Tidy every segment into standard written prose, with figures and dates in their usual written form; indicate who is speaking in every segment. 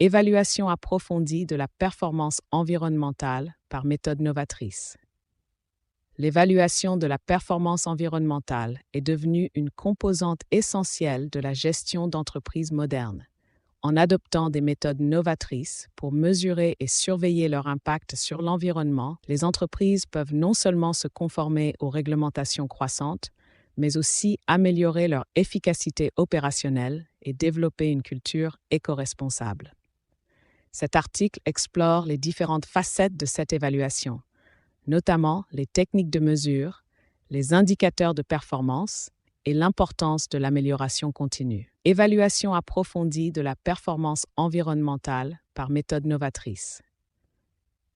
Speaker 1: Évaluation approfondie de la performance environnementale par méthode novatrice. L'évaluation de la performance environnementale est devenue une composante essentielle de la gestion d'entreprises modernes. En adoptant des méthodes novatrices pour mesurer et surveiller leur impact sur l'environnement, les entreprises peuvent non seulement se conformer aux réglementations croissantes, mais aussi améliorer leur efficacité opérationnelle et développer une culture éco-responsable. Cet article explore les différentes facettes de cette évaluation, notamment les techniques de mesure, les indicateurs de performance et l'importance de l'amélioration continue. Évaluation approfondie de la performance environnementale par méthode novatrice.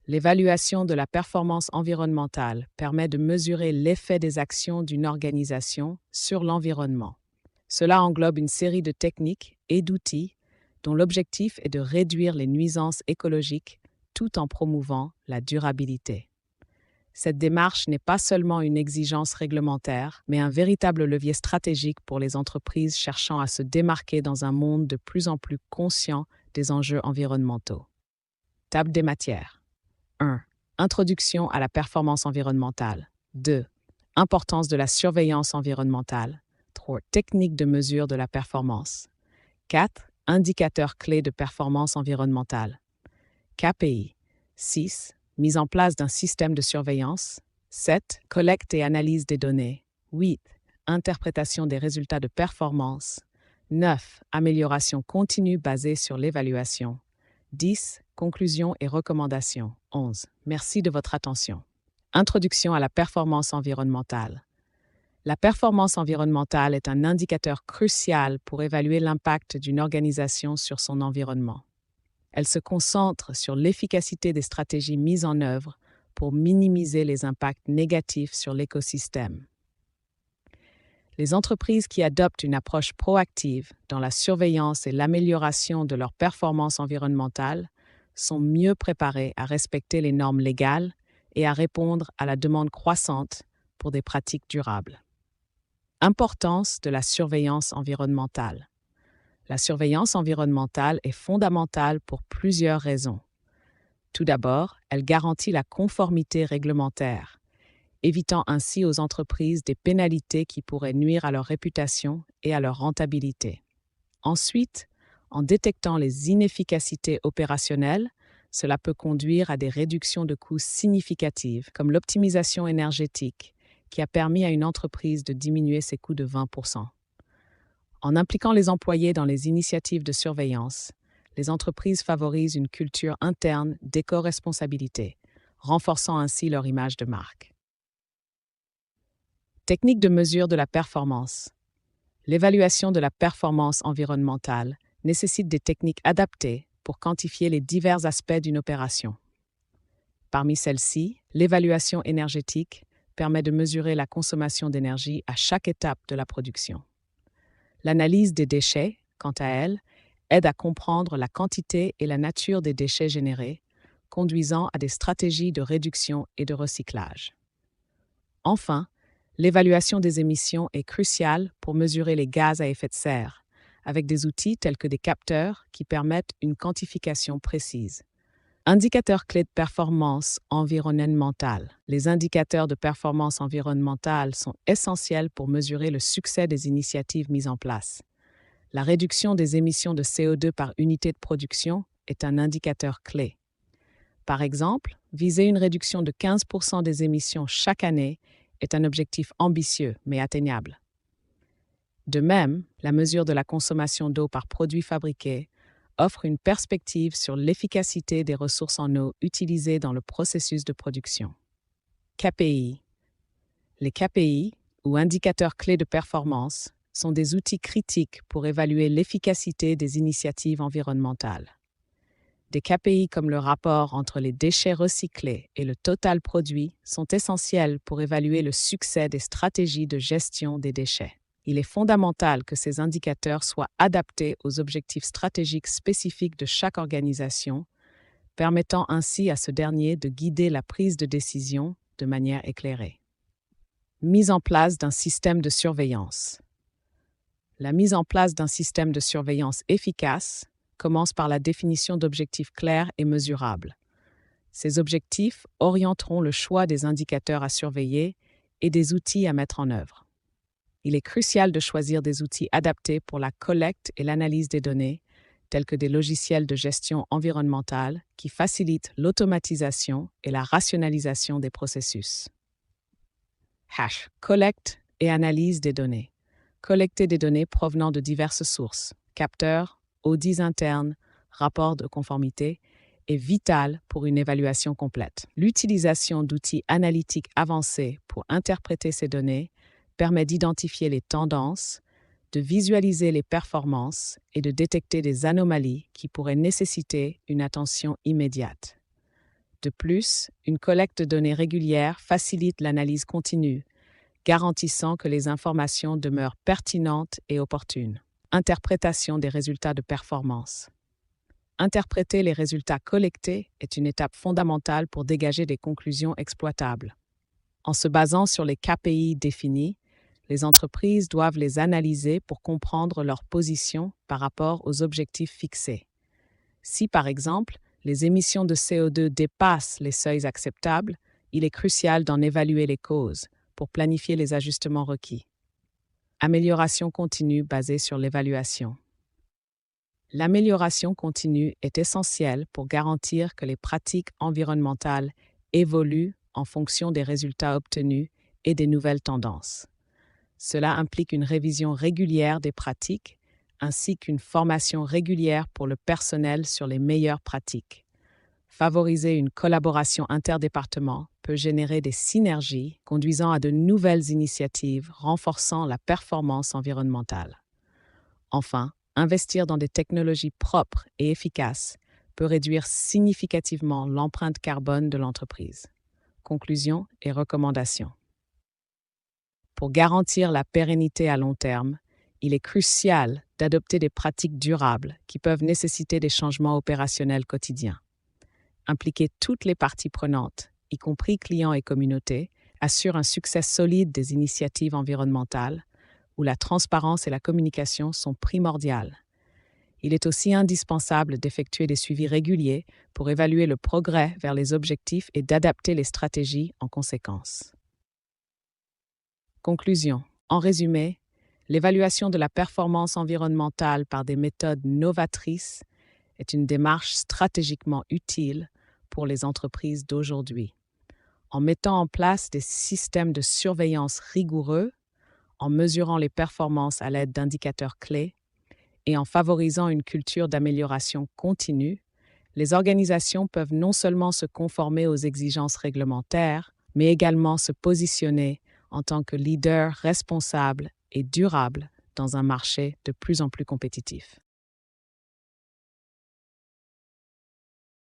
Speaker 1: L'évaluation de la performance environnementale permet de mesurer l'effet des actions d'une organisation sur l'environnement. Cela englobe une série de techniques et d'outils dont l'objectif est de réduire les nuisances écologiques tout en promouvant la durabilité. Cette démarche n'est pas seulement une exigence réglementaire, mais un véritable levier stratégique pour les entreprises cherchant à se démarquer dans un monde de plus en plus conscient des enjeux environnementaux. Table des matières. 1. Introduction à la performance environnementale. 2. Importance de la surveillance environnementale. 3. Techniques de mesure de la performance. 4. Indicateurs clés de performance environnementale. KPI. 6. Mise en place d'un système de surveillance. 7. Collecte et analyse des données. 8. Interprétation des résultats de performance. 9. Amélioration continue basée sur l'évaluation. 10. Conclusions et recommandations. 11. Merci de votre attention. Introduction à la performance environnementale. La performance environnementale est un indicateur crucial pour évaluer l'impact d'une organisation sur son environnement. Elle se concentre sur l'efficacité des stratégies mises en œuvre pour minimiser les impacts négatifs sur l'écosystème. Les entreprises qui adoptent une approche proactive dans la surveillance et l'amélioration de leur performance environnementale sont mieux préparées à respecter les normes légales et à répondre à la demande croissante pour des pratiques durables. Importance de la surveillance environnementale. La surveillance environnementale est fondamentale pour plusieurs raisons. Tout d'abord, elle garantit la conformité réglementaire, évitant ainsi aux entreprises des pénalités qui pourraient nuire à leur réputation et à leur rentabilité. Ensuite, en détectant les inefficacités opérationnelles, cela peut conduire à des réductions de coûts significatives, comme l'optimisation énergétique, qui a permis à une entreprise de diminuer ses coûts de 20%. En impliquant les employés dans les initiatives de surveillance, les entreprises favorisent une culture interne d'éco-responsabilité, renforçant ainsi leur image de marque. Technique de mesure de la performance. L'évaluation de la performance environnementale nécessite des techniques adaptées pour quantifier les divers aspects d'une opération. Parmi celles-ci, l'évaluation énergétique permet de mesurer la consommation d'énergie à chaque étape de la production. L'analyse des déchets, quant à elle, aide à comprendre la quantité et la nature des déchets générés, conduisant à des stratégies de réduction et de recyclage. Enfin, l'évaluation des émissions est cruciale pour mesurer les gaz à effet de serre, avec des outils tels que des capteurs qui permettent une quantification précise. Indicateurs clés de performance environnementale. Les indicateurs de performance environnementale sont essentiels pour mesurer le succès des initiatives mises en place. La réduction des émissions de CO2 par unité de production est un indicateur clé. Par exemple, viser une réduction de 15% des émissions chaque année est un objectif ambitieux mais atteignable. De même, la mesure de la consommation d'eau par produit fabriqué offre une perspective sur l'efficacité des ressources en eau utilisées dans le processus de production. KPI. Les KPI, ou indicateurs clés de performance, sont des outils critiques pour évaluer l'efficacité des initiatives environnementales. Des KPI comme le rapport entre les déchets recyclés et le total produit sont essentiels pour évaluer le succès des stratégies de gestion des déchets. Il est fondamental que ces indicateurs soient adaptés aux objectifs stratégiques spécifiques de chaque organisation, permettant ainsi à ce dernier de guider la prise de décision de manière éclairée. Mise en place d'un système de surveillance. La mise en place d'un système de surveillance efficace commence par la définition d'objectifs clairs et mesurables. Ces objectifs orienteront le choix des indicateurs à surveiller et des outils à mettre en œuvre. Il est crucial de choisir des outils adaptés pour la collecte et l'analyse des données, tels que des logiciels de gestion environnementale qui facilitent l'automatisation et la rationalisation des processus. Collecte et analyse des données. Collecter des données provenant de diverses sources, capteurs, audits internes, rapports de conformité, est vitale pour une évaluation complète. L'utilisation d'outils analytiques avancés pour interpréter ces données permet d'identifier les tendances, de visualiser les performances et de détecter des anomalies qui pourraient nécessiter une attention immédiate. De plus, une collecte de données régulière facilite l'analyse continue, garantissant que les informations demeurent pertinentes et opportunes. Interprétation des résultats de performance. Interpréter les résultats collectés est une étape fondamentale pour dégager des conclusions exploitables. En se basant sur les KPI définis, les entreprises doivent les analyser pour comprendre leur position par rapport aux objectifs fixés. Si, par exemple, les émissions de CO2 dépassent les seuils acceptables, il est crucial d'en évaluer les causes pour planifier les ajustements requis. Amélioration continue basée sur l'évaluation. L'amélioration continue est essentielle pour garantir que les pratiques environnementales évoluent en fonction des résultats obtenus et des nouvelles tendances. Cela implique une révision régulière des pratiques ainsi qu'une formation régulière pour le personnel sur les meilleures pratiques. Favoriser une collaboration interdépartement peut générer des synergies conduisant à de nouvelles initiatives renforçant la performance environnementale. Enfin, investir dans des technologies propres et efficaces peut réduire significativement l'empreinte carbone de l'entreprise. Conclusions et recommandations. Pour garantir la pérennité à long terme, il est crucial d'adopter des pratiques durables qui peuvent nécessiter des changements opérationnels quotidiens. Impliquer toutes les parties prenantes, y compris clients et communautés, assure un succès solide des initiatives environnementales où la transparence et la communication sont primordiales. Il est aussi indispensable d'effectuer des suivis réguliers pour évaluer le progrès vers les objectifs et d'adapter les stratégies en conséquence. Conclusion. En résumé, l'évaluation de la performance environnementale par des méthodes novatrices est une démarche stratégiquement utile pour les entreprises d'aujourd'hui. En mettant en place des systèmes de surveillance rigoureux, en mesurant les performances à l'aide d'indicateurs clés et en favorisant une culture d'amélioration continue, les organisations peuvent non seulement se conformer aux exigences réglementaires, mais également se positionner en tant que leader responsable et durable dans un marché de plus en plus compétitif.